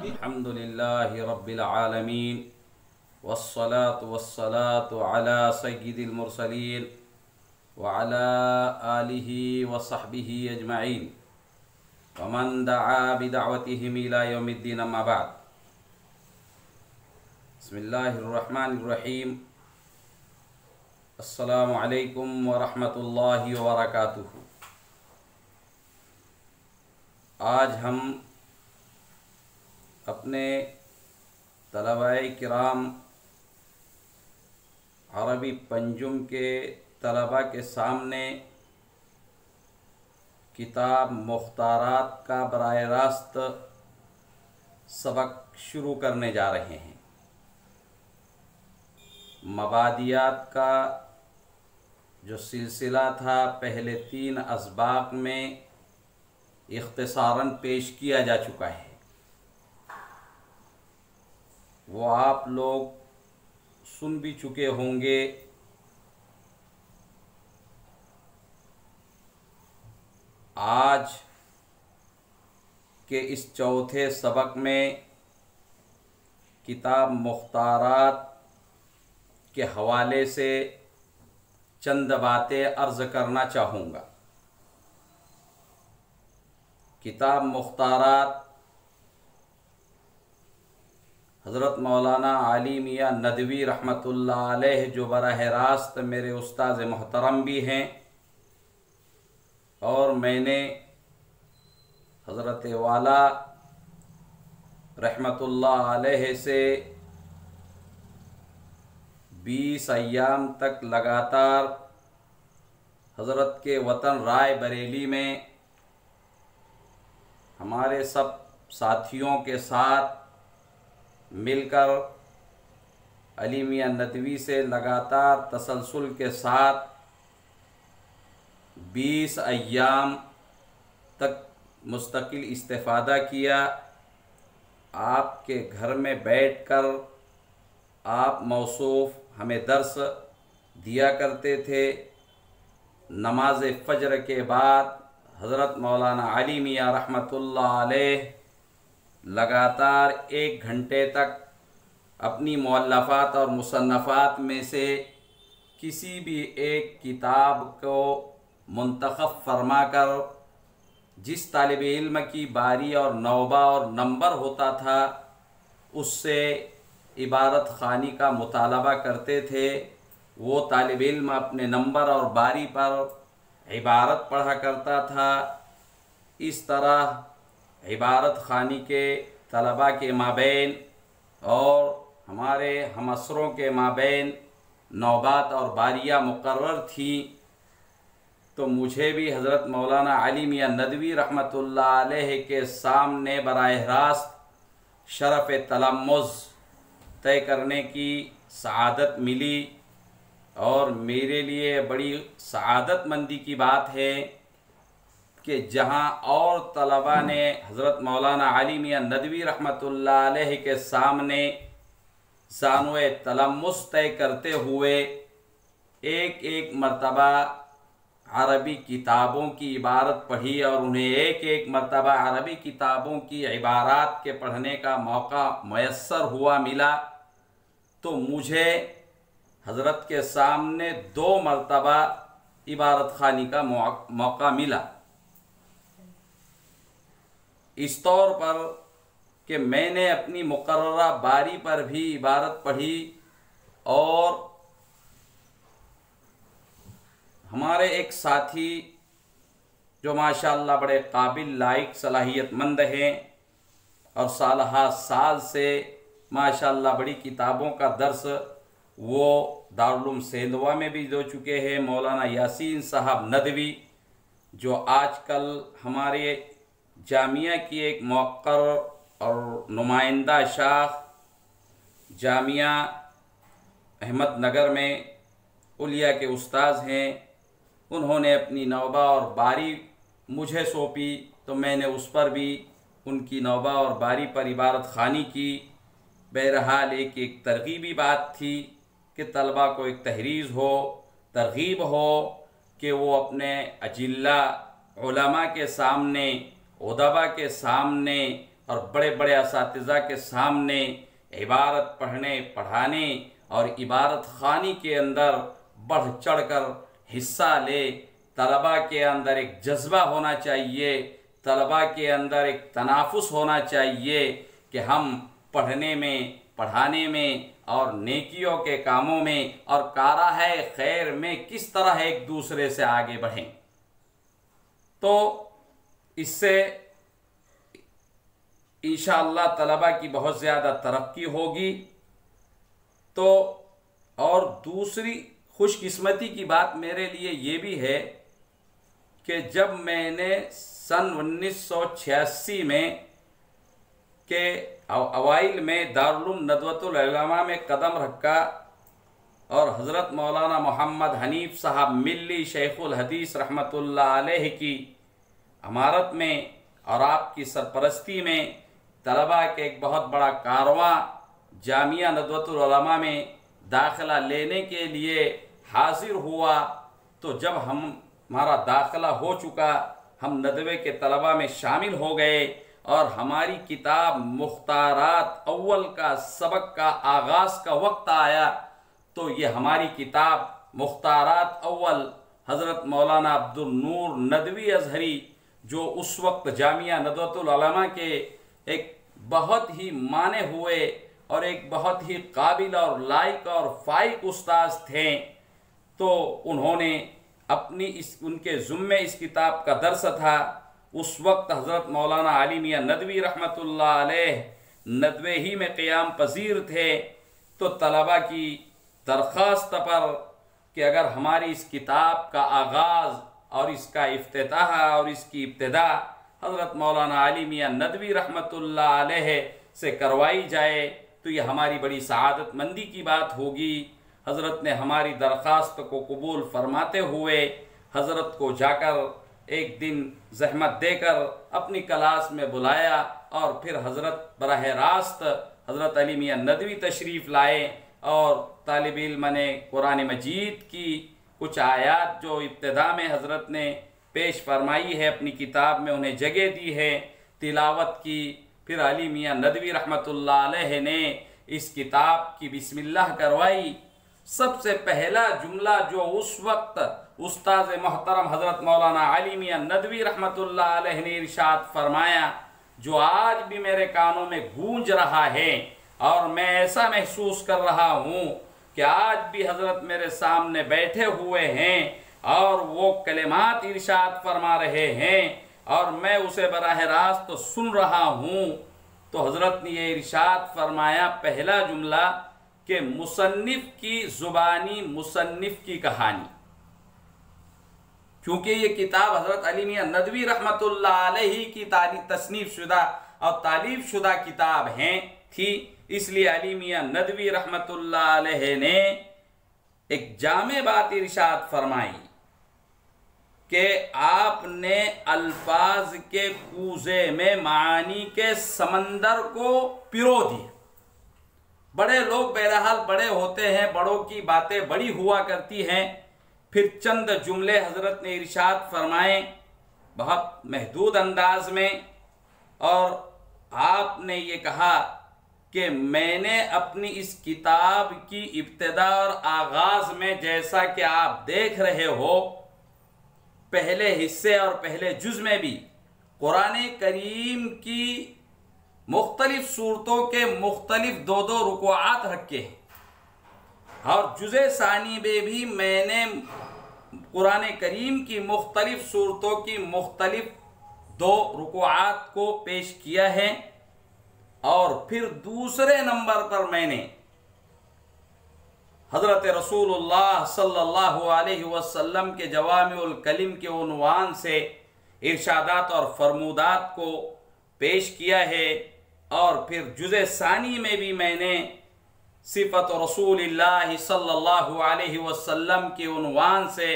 अल्हम्दुलिल्लाह रब्बिल आलमीन वस्सलातु वस्सलातु अला सय्यिदिल मुरसलीन व अला आलिहि व सहबिहि अजमईन व मन दआ बिदअवतिहिम इला यौमिद्दीन अम्मा बाद. बिस्मिल्लाहिर रहमानिर रहीम. अस्सलामु अलैकुम व रहमतुल्लाहि व बरकातुहू. आज हम अपने तलबाए किराम अरबी पंजुम के तलबा के सामने किताब मुख्तारात का बराह रास्त सबक शुरू करने जा रहे हैं. मबादियात का जो सिलसिला था पहले 3 असबाक में इख्तिसारन पेश किया जा चुका है, वो आप लोग सुन भी चुके होंगे. आज के इस चौथे सबक में किताब मुख्तारात के हवाले से चंद बातें अर्ज़ करना चाहूँगा. किताब मुख्तारात हज़रत मौलाना आली मियाँ नदवी रहमतुल्लाह अलैह जो बराह रास्त मेरे उस्ताद मोहतरम भी हैं, और मैंने हज़रत वाला रहमतुल्लाह अलैह से 20 अय्याम तक लगातार हज़रत के वतन राय बरेली में हमारे सब साथियों के साथ मिलकर अली मियाँ नदवी से लगातार तसलसल के साथ 20 अय्याम तक मुस्तकिल इस्तिफ़ादा किया. आपके घर में बैठकर आप मौसूफ़ हमें दर्स दिया करते थे. नमाज फ़जर के बाद हज़रत मौलाना अली मियाँ रहमतुल्लाह अलैह लगातार 1 घंटे तक अपनी मुअल्लफ़ात और मुसन्नफ़ात में से किसी भी एक किताब को मुंतख़ब फरमाकर जिस तालिब इल्म की बारी और नौबा और नंबर होता था उससे इबारत ख़ानी का मुतालबा करते थे. वो तालिब इल्म अपने नंबर और बारी पर इबारत पढ़ा करता था. इस तरह इबारत ख़ानी के तलबा के माबैन और हमारे हमअसरों के माबैन नौबात और बारियाँ मुकर्रर थी. तो मुझे भी हज़रत मौलाना अली मियाँ नदवी रहमतुल्लाह अलैह के सामने बराह रास्त शरफ़ तलम्मुज़ तय करने की सआदत मिली, और मेरे लिए बड़ी सआदतमंदी की बात है कि जहाँ और तलबा ने हज़रत मौलाना अली मियाँ नदवी रहमतुल्लाह अलैह के सामने ज़ानुए तलम्मुस तय करते हुए एक एक मरतबा अरबी किताबों की इबारत पढ़ी और उन्हें एक एक मरतबा अरबी किताबों की इबारात के पढ़ने का मौका मयस्सर हुआ मिला, तो मुझे हज़रत के सामने 2 मरतबा इबारत ख़ानी का मौका मिला. इस तौर पर कि मैंने अपनी मुकर्ररा बारी पर भी इबारत पढ़ी, और हमारे एक साथी जो माशाअल्लाह बड़े काबिल लायक सलाहियतमंद हैं और साल से माशाअल्लाह बड़ी किताबों का दर्स वो दारुल उलूम सेंधवा में भी दे चुके हैं, मौलाना यासीन साहब नदवी जो आजकल हमारे जामिया की एक मौक़र और नुमाइंदा शाख जामिया अहमदनगर में उलिया के उस्ताद हैं. उन्होंने अपनी नौबा और बारी मुझे सौंपी, तो मैंने उस पर भी उनकी नौबा और बारी पर इबारत ख़ानी की. बहरहाल एक तरगीबी बात थी कि तलबा को एक तहरीज़ हो, तरगीब हो कि वो अपने अजिल्ला उलमा के सामने, उदबा के सामने और बड़े बड़े असातिज़ा के सामने इबारत पढ़ने पढ़ाने और इबारत खानी के अंदर बढ़ चढ़ कर हिस्सा ले। तलबा के अंदर एक जज्बा होना चाहिए, तलबा के अंदर एक तनाफुस होना चाहिए कि हम पढ़ने में, पढ़ाने में और नेकियों के कामों में और कारा है खैर में किस तरह एक दूसरे से आगे बढ़ें। तो इससे इंशाअल्लाह तलबा की बहुत ज़्यादा तरक्की होगी। तो और दूसरी खुशकिस्मती की बात मेरे लिए ये भी है कि जब मैंने सन 1986 में के अवाइल में दारुल नदवतुल उलमा में कदम रखा और हज़रत मौलाना मोहम्मद हनीफ साहब मिल्ली शेखुल हदीस रहमतुल्लाह अलैह की इमारत में और आपकी सरपरस्ती में तलबा के एक बहुत बड़ा कारवां जामिया नदवतुल उलमा में दाखिला लेने के लिए हाजिर हुआ। तो जब हमारा दाखिला हो चुका, हम नदवे के तलबा में शामिल हो गए और हमारी किताब मुख्तारात अव्वल का सबक का आगाज़ का वक्त आया। तो ये हमारी किताब मुख्तारात अव्वल हज़रत मौलाना अब्दुल नूर नदवी अजहरी, जो उस वक्त जामिया नदवतुल उलमा के एक बहुत ही माने हुए और एक बहुत ही काबिल और लायक और फाइक उस्ताद थे, तो उन्होंने अपनी उनके ज़ुम्मे इस किताब का दर्स था। उस वक्त हज़रत मौलाना अली मियाँ नदवी रहमतुल्लाह अलैह नदवे ही में क़याम पजीर थे। तो तलबा की दरख्वास्त पर कि अगर हमारी इस किताब का आगाज़ और इसका इफ्तिताह और इसकी इब्तिदा हज़रत मौलाना अली मियाँ नदवी रहमतुल्लाह अलैह से करवाई जाए तो ये हमारी बड़ी सआदतमंदी की बात होगी। हज़रत ने हमारी दरख्वास्त को कबूल फरमाते हुए हज़रत को जाकर एक दिन ज़हमत देकर अपनी क्लास में बुलाया और फिर हज़रत बराह रास्त हज़रत अली मियाँ नदवी तशरीफ़ लाए और तालिब इल्म ने कुरान मजीद की कुछ आयात जो इब्तिदा में हज़रत ने पेश फरमाई है अपनी किताब में, उन्हें जगह दी है, तिलावत की। फिर अली मियाँ नदवी रहमतुल्लाह अलैह ने इस किताब की बिस्मिल्लाह करवाई। सबसे पहला जुमला जो उस वक्त उस्ताद मोहतरम हज़रत मौलाना अली मियाँ नदवी रहमतुल्लाह अलैह ने इरशाद फरमाया, जो आज भी मेरे कानों में गूंज रहा है और मैं ऐसा महसूस कर रहा हूँ कि आज भी हज़रत मेरे सामने बैठे हुए हैं और वो कलिमात इरशाद फरमा रहे हैं और मैं उसे बराह रास्त तो सुन रहा हूँ। तो हज़रत ने ये इरशाद फरमाया, पहला जुमला कि मुसन्निफ की ज़ुबानी मुसन्निफ की कहानी, क्योंकि ये किताब हज़रत अली मियाँ नदवी रहमतुल्लाह अलैहि की तसनीफ शुदा और तालीफ शुदा किताब थी, इसलिए अली मियाँ नदवी रहमतुल्लाह अलैह ने एक जामे बात इरशाद फरमाई कि आपने अल्फाज के कूजे में मानी के समंदर को पिरो दिया। बड़े लोग बहरहाल बड़े होते हैं, बड़ों की बातें बड़ी हुआ करती हैं। फिर चंद जुमले हज़रत ने इरशाद फरमाए बहुत महदूद अंदाज में, और आपने ये कहा कि मैंने अपनी इस किताब की इब्तिदा और आगाज़ में, जैसा कि आप देख रहे हो, पहले हिस्से और पहले जुज़ में भी कुरान करीम की मुख्तलिफ सूरतों के मुख्तलिफ दो दो रुकुआत रखे हैं और जुज़े सानी में भी मैंने कुरान करीम की मुख्तलिफ सूरतों की मुख्तलिफ दो रुकुआत को पेश किया है। और फिर दूसरे नंबर पर मैंने हज़रत रसूलुल्लाह सल्लल्लाहु अलैहि वसल्लम के जवामिउल कलिम के उन्वान से इरशादात और फरमूदात को पेश किया है। और फिर जुज़े सानी में भी मैंने सिफ़त रसूलिल्लाह सल्लल्लाहु अलैहि वसल्लम के उन्वान से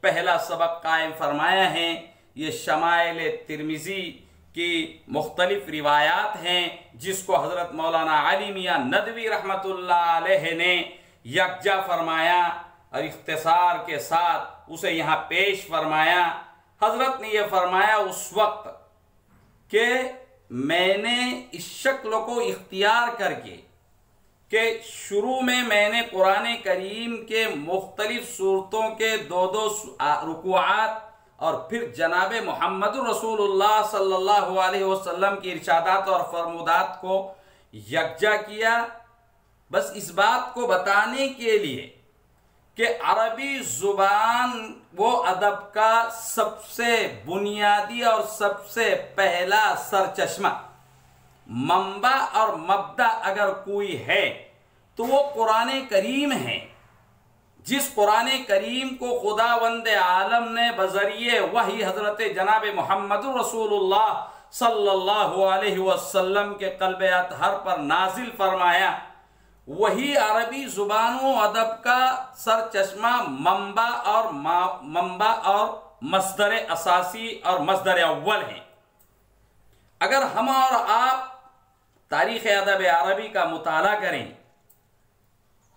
पहला सबक कायम फरमाया है। ये शमाइल तिरमिज़ी की मुख्तलिफ रिवायात हैं जिसको हज़रत मौलाना अली मियाँ नदवी रहमतुल्लाह अलैह ने यकजा फरमाया और इख्तिसार के साथ उसे यहाँ पेश फरमाया। हजरत ने यह फरमाया उस वक्त कि मैंने इस शक्ल को इख्तियार करके कि शुरू में मैंने कुरान करीम के मुख्तलिफ सूरतों के दो दो रुकुआत और फिर जनाब मोहम्मद रसूलुल्लाह सल्लल्लाहु अलैहि वसल्लम की इरशादात और फरमुदात को यकजा किया, बस इस बात को बताने के लिए कि अरबी जुबान वो अदब का सबसे बुनियादी और सबसे पहला सरचश्मा, मंबा और मब्दा अगर कोई है तो वो कुरान करीम है, जिस कुरान करीम को खुदावंद आलम ने बजरिए वही हजरत जनाब मोहम्मद रसूलुल्लाह सल्लल्लाहु अलैहि वसल्लम के क़ल्बे अतहर पर नाजिल फरमाया, वही अरबी जुबानों अदब का सरचश्मा, मंबा और मस्दर असासी और मस्दर अव्वल है। अगर हम और आप तारीख़ अदब अरबी का मुताला करें,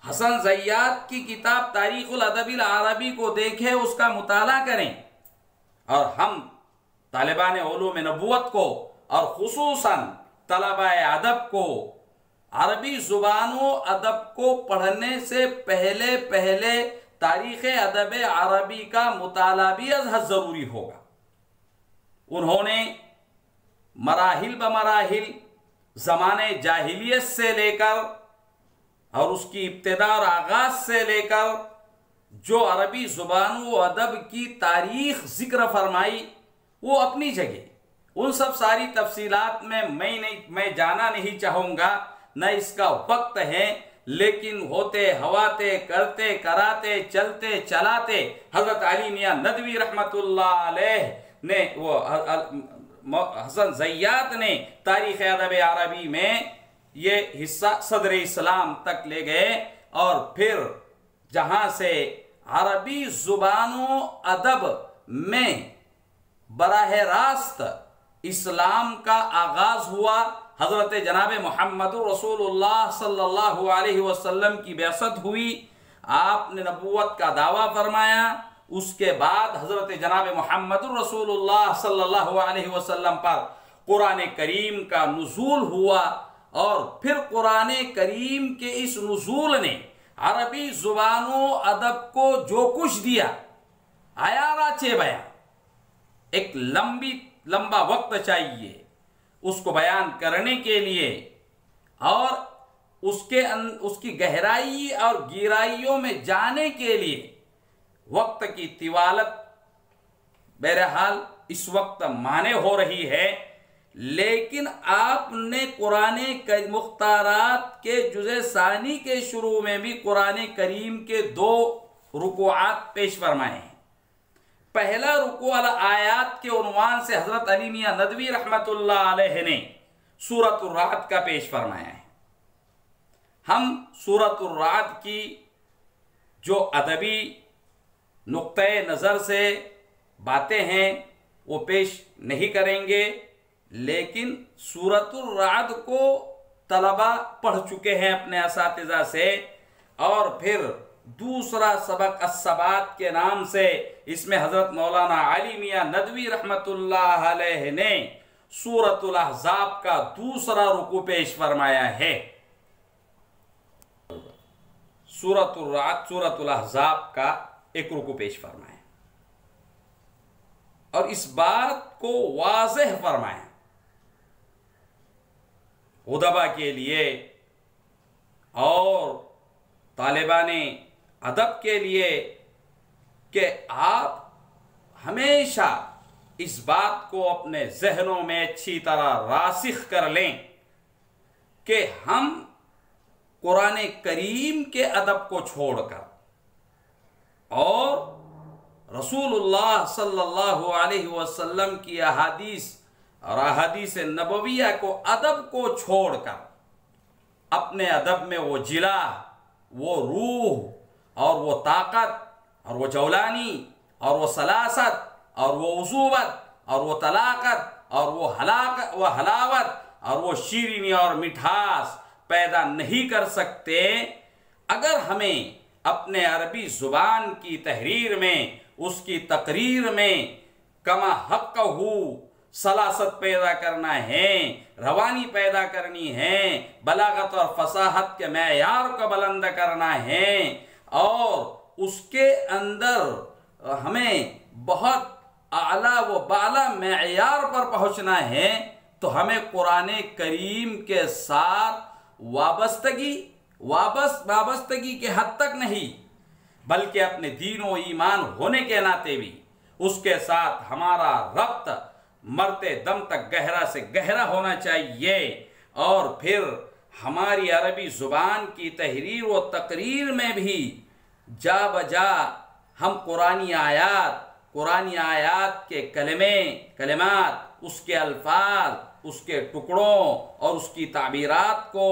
हसन ज़य्याद की किताब तारीख़ुल अदबिल अरबी को देखें, उसका मुताला करें, और हम तालिबान उलूम नबुव्वत को और खुसूसन तलबा अदब को अरबी ज़ुबानों अदब को पढ़ने से पहले पहले तारीख़ अदब अरबी का मुताला भी अज़हद ज़रूरी होगा। उन्होंने मराहिल बमराहिल ज़माने जाहिलियत से लेकर और उसकी इब्तिदा और आगाज से लेकर जो अरबी ज़ुबान व अदब की तारीख़ ज़िक्र फरमाई, वो अपनी जगह, उन सब सारी तफसीलात में मैं जाना नहीं चाहूँगा, न इसका वक्त है, लेकिन होते हवाते करते कराते चलते चलाते हज़रत अली मियाँ नदवी रहमतुल्लाह अलैह ने, वो हसन ज़य्याद ने तारीख़ अदब अरबी में ये हिस्सा सदर इस्लाम तक ले गए, और फिर जहाँ से अरबी ज़ुबानों अदब में बराह रास्त इस्लाम का आगाज़ हुआ, हज़रत जनाब मोहम्मद रसूलुल्लाह सल्लल्लाहु अलैहि वसल्लम की बिअसत हुई, आपने नबूवत का दावा फरमाया, उसके बाद हज़रत जनाब मोहम्मद रसूलुल्लाह सल्लल्लाहु अलैहि वसल्लम पर कुरान करीम का नुज़ूल हुआ, और फिर कुरान करीम के इस नुज़ूल ने अरबी ज़ुबानों अदब को जो कुछ दिया, आयारा चे बयान, एक लंबा वक्त चाहिए उसको बयान करने के लिए, और उसकी गहराई और गहराइयों में जाने के लिए वक्त की तिवालत बहरहाल इस वक्त माने हो रही है। लेकिन आपने कुरान मुख्तारात के जुज़े सानी के शुरू में भी कुरान करीम के दो रुकुआत पेश फरमाए हैं। पहला रुकू अल आयात के उन्वान से हजरत अली मियाँ नदवी रहमतुल्लाह अलैह ने सूरतुर राअद का पेश फरमाया है। हम सूरतुर राअद की जो अदबी नुक्ते नज़र से बातें हैं वो पेश नहीं करेंगे, लेकिन सूरतुर राअद को तलबा पढ़ चुके हैं अपने असातिज़ा से, और फिर दूसरा सबक अस्सबात के नाम से इसमें हज़रत मौलाना अली मियाँ नदवी रहमतुल्लाह अलैह ने सूरतुल अहज़ाब का दूसरा रुकू पेश फरमाया है। सूरतुर राअद सूरतुल अहज़ाब का एक रुकू पेश फरमाया और इस बात को वाज़ेह फरमाया उदबा के लिए और तालिबाने अदब के लिए कि आप हमेशा इस बात को अपने जहनों में अच्छी तरह रासिख कर लें कि हम कुरान करीम के अदब को छोड़कर और रसूलुल्लाह सल्लल्लाहु अलैहि वसल्लम की अहादीस और अहादीस नबविया को अदब को छोड़कर अपने अदब में वो जिला, वो रूह और वो ताकत और वो जौलानी और वो सलासत और वो उसूबत और वो तलाकत और वो हलावत और वो शीरीनी और मिठास पैदा नहीं कर सकते अगर हमें अपने अरबी ज़ुबान की तहरीर में, उसकी तकरीर में कमा हक़्क़हू, सलासत पैदा करना है, रवानी पैदा करनी है, बलागत और फसाहत के मेयार को बुलंद करना है, और उसके अंदर हमें बहुत आला व बाला मेयार पर पहुंचना है, तो हमें कुरान करीम के साथ वाबस्तगी के हद तक नहीं, बल्कि अपने दीन व ईमान होने के नाते भी उसके साथ हमारा रब्त मरते दम तक गहरा से गहरा होना चाहिए। और फिर हमारी अरबी जुबान की तहरीर व तकरीर में भी जा बजा हम कुरानी आयात के कलिमात, उसके अल्फाज, उसके टुकड़ों और उसकी ताबीरात को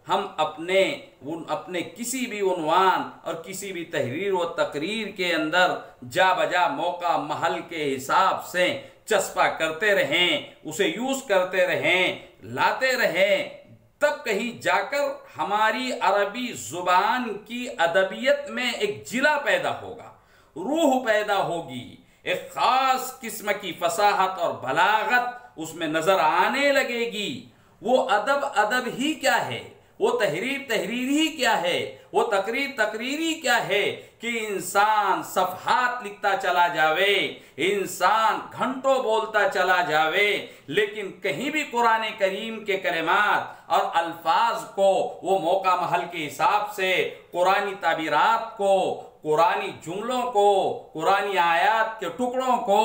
हम अपने किसी भी उन्वान और किसी भी तहरीर व तकरीर के अंदर जा बजा मौका महल के हिसाब से चस्पा करते रहें, उसे यूज करते रहें, लाते रहें, तब कहीं जाकर हमारी अरबी जुबान की अदबियत में एक जिला पैदा होगा, रूह पैदा होगी, एक खास किस्म की फसाहत और बलागत उसमें नजर आने लगेगी। वो अदब ही क्या है, वो तहरीर ही क्या है, वो तकरीर ही क्या है कि इंसान सफ़हात लिखता चला जावे, इंसान घंटों बोलता चला जावे, लेकिन कहीं भी कुरान करीम के कलिमात और अल्फाज को वो मौका महल के हिसाब से, कुरानी ताबीरात को, कुरानी जुमलों को, कुरानी आयात के टुकड़ों को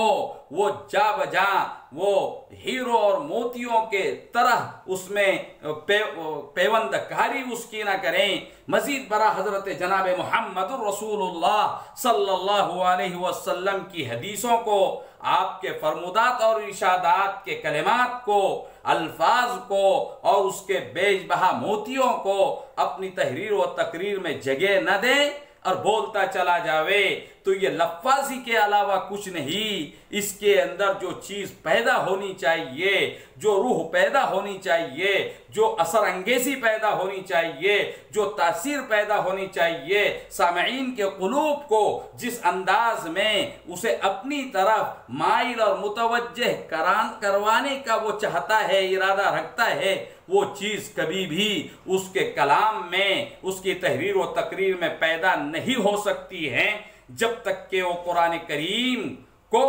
वो जा बजा वो हीरो और मोतियों के तरह उसमें पेवंदकारी उसकी ना करें। मजीद बरा हजरत जनाब मुहम्मदुर रसूलुल्लाह सल्लल्लाहु अलैहि वसल्लम की हदीसों को, आपके फरमुदात और इरशादात के कलिमात को, अल्फाज को और उसके बेजबहा मोतियों को अपनी तहरीर व तकरीर में जगह न दें और बोलता चला जावे, तो ये लफ्ज़ी के अलावा कुछ नहीं। इसके अंदर जो चीज़ पैदा होनी चाहिए, जो रूह पैदा होनी चाहिए, जो असर अंगेजी पैदा होनी चाहिए, जो तासीर पैदा होनी चाहिए, सामईन के कुलूब को जिस अंदाज में उसे अपनी तरफ माइल और मुतवज्जह करवाने का वो चाहता है, इरादा रखता है, वो चीज़ कभी भी उसके कलाम में, उसकी तहरीर व तकरीर में पैदा नहीं हो सकती है, जब तक कि वो कुरान करीम को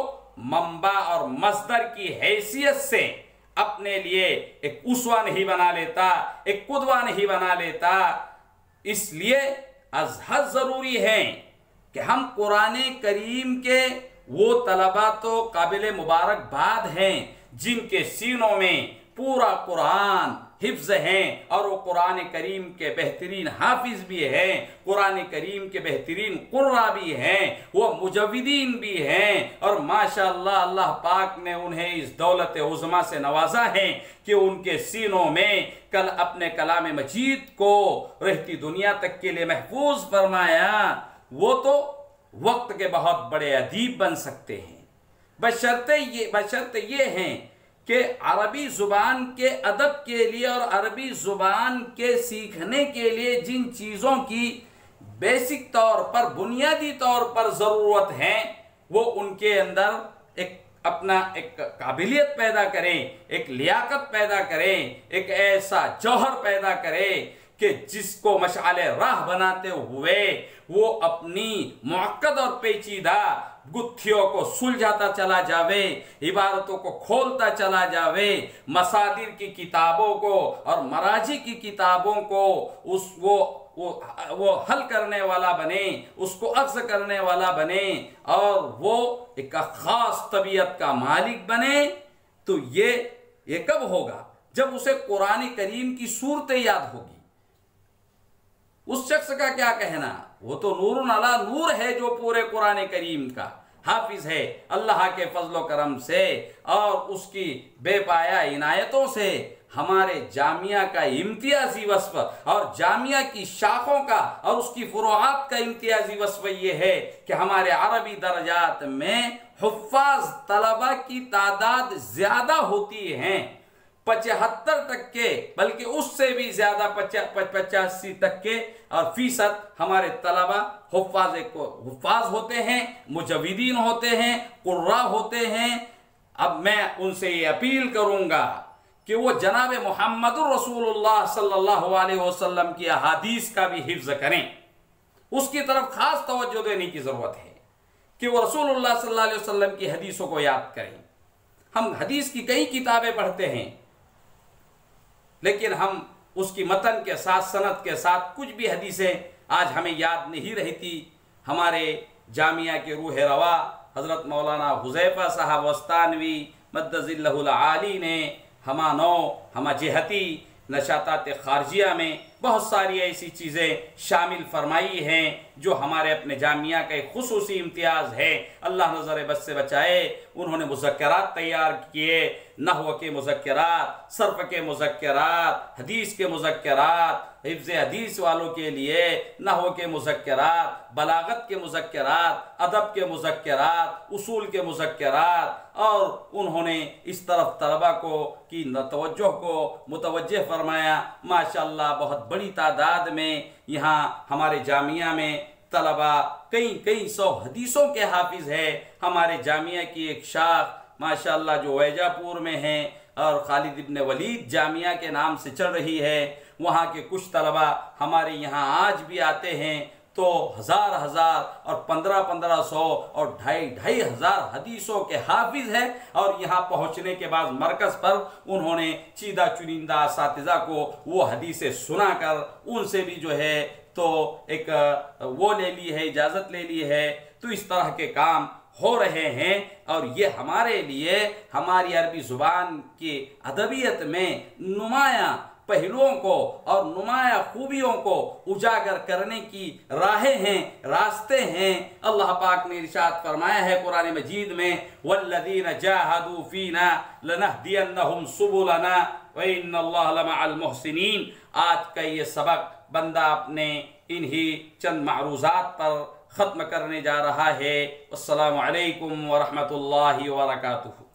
मंबा और मस्दर की हैसियत से अपने लिए एक उसवा नहीं बना लेता, एक कुदवा नहीं बना लेता। इसलिए अज़हद जरूरी है कि हम कुरान करीम के वो तलबा तो काबिल मुबारकबाद हैं जिनके सीनों में पूरा कुरान हिफ्ज़ हैं और वो कुरान करीम के बेहतरीन हाफिज भी हैं, कुरान करीम के बेहतरीन कुर्रा भी हैं, वो मुजव्विदीन भी हैं, और माशाअल्लाह अल्लाह पाक ने उन्हें इस दौलत उज़्मा से नवाजा है कि उनके सीनों में कल अपने कलाम मजीद को रहती दुनिया तक के लिए महफूज फरमाया। वो तो वक्त के बहुत बड़े अदीब बन सकते हैं, बशर्ते ये हैं कि अरबी ज़ुबान के अदब के लिए और अरबी ज़ुबान के सीखने के लिए जिन चीज़ों की बेसिक तौर पर, बुनियादी तौर पर ज़रूरत है, वो उनके अंदर एक काबिलियत पैदा करें, एक लियाकत पैदा करें, एक ऐसा जौहर पैदा करें कि जिसको मशाले राह बनाते हुए वो अपनी मुअक्कद और पेचीदा गुत्थियों को सुलझाता चला जावे, इबारतों को खोलता चला जावे, मसादिर की किताबों को और मराजी की किताबों को वो हल करने वाला बने, उसको अक्स करने वाला बने, और वो एक खास तबीयत का मालिक बने। तो ये कब होगा? जब उसे कुरान करीम की सूरतें याद होगी। उस शख्स का क्या कहना, वो तो नूरुन अला नूर है जो पूरे कुरान करीम का हाफिज है अल्लाह के फजलो करम से और उसकी बेपाया इनायतों से। हमारे जामिया का इम्तियाजी वस्फ और जामिया की शाखों का और उसकी फुरुआत का इम्तियाजी वस्फ ये है कि हमारे अरबी दर्जात में हुफ्फाज तलबा की तादाद ज्यादा होती है, 75% बल्कि उससे भी ज्यादा 85 तक के और फीसद हमारे तलबा हुफ्फाज होते हैं, मुजव्विदीन होते हैं, कुर्रा होते हैं, अब मैं उनसे ये अपील करूंगा कि वो जनाब मुहम्मदुर रसूलुल्लाह सल्लल्लाहु अलैहि वसल्लम की अहादीस का भी हिफ्ज करें, उसकी तरफ खास तवज्जो देने की ज़रूरत है कि वो रसूलुल्लाह सल्लल्लाहु अलैहि वसल्लम की हदीसों को याद करें। हम हदीस की कई किताबें पढ़ते हैं, लेकिन हम उसकी मतन के साथ, सनद के साथ कुछ भी हदीसें आज हमें याद नहीं रहती। हमारे जामिया के रूह रवा हज़रत मौलाना हुज़ैफ़ा साहब वस्तानवी मद्दज़िल्लहुल आली ने हमा जेहती नशातात खारजिया में बहुत सारी ऐसी चीज़ें शामिल फरमाई हैं जो हमारे अपने जामिया का एक खुसूसी इम्तियाज़ है। अल्लाह नज़र बस से बचाए। उन्होंने मुज़क्करात तैयार किए, नहव के मुज़क्करात, सर्फ़ के मुज़क्करात, हदीस के मुज़क्करात, हिफ्ज़ हदीस वालों के लिए नहव के मुज़क्करात, बलागत के मुज़क्करात, अदब के मुज़क्करात, उसूल के मुज़क्करात, और उन्होंने इस तरफ तलबा को की तवज्जो को मुतवज्जह फरमाया। माशाअल्लाह बहुत बड़ी तादाद में यहाँ हमारे जामिया में तलबा कई सौ हदीसों के हाफिज है। हमारे जामिया की एक शाख माशाअल्लाह जो वैजापुर में है और खालिद इब्न वलीद जामिया के नाम से चल रही है, वहाँ के कुछ तलबा हमारे यहाँ आज भी आते हैं तो हजार और 1500 और 2500 हदीसों के हाफिज है। और यहाँ पहुँचने के बाद मरकज़ पर उन्होंने चीदा चुनिंदा असातिज़ा को वो हदीसें सुनाकर उनसे भी जो है तो एक वो ले ली है, इजाज़त ले ली है। तो इस तरह के काम हो रहे हैं और ये हमारे लिए हमारी अरबी ज़ुबान की अदबियत में नुमाया पहलुओं को और नुमाया खूबियों को उजागर करने की राहें हैं, रास्ते हैं। अल्लाह पाक ने इरशाद फरमाया है कुरान मजीद में, वल्लज़ीना जाहदू फीना लनहदियन्नहुम सुबुलना व इन्नल्लाह लमअल मुहसिनीन। आज का ये सबक बंदा अपने इन्हीं चंद मारूज़ात पर ख़त्म करने जा रहा है। अस्सलामु अलैकुम व रहमतुल्लाहि व बरकातुहू।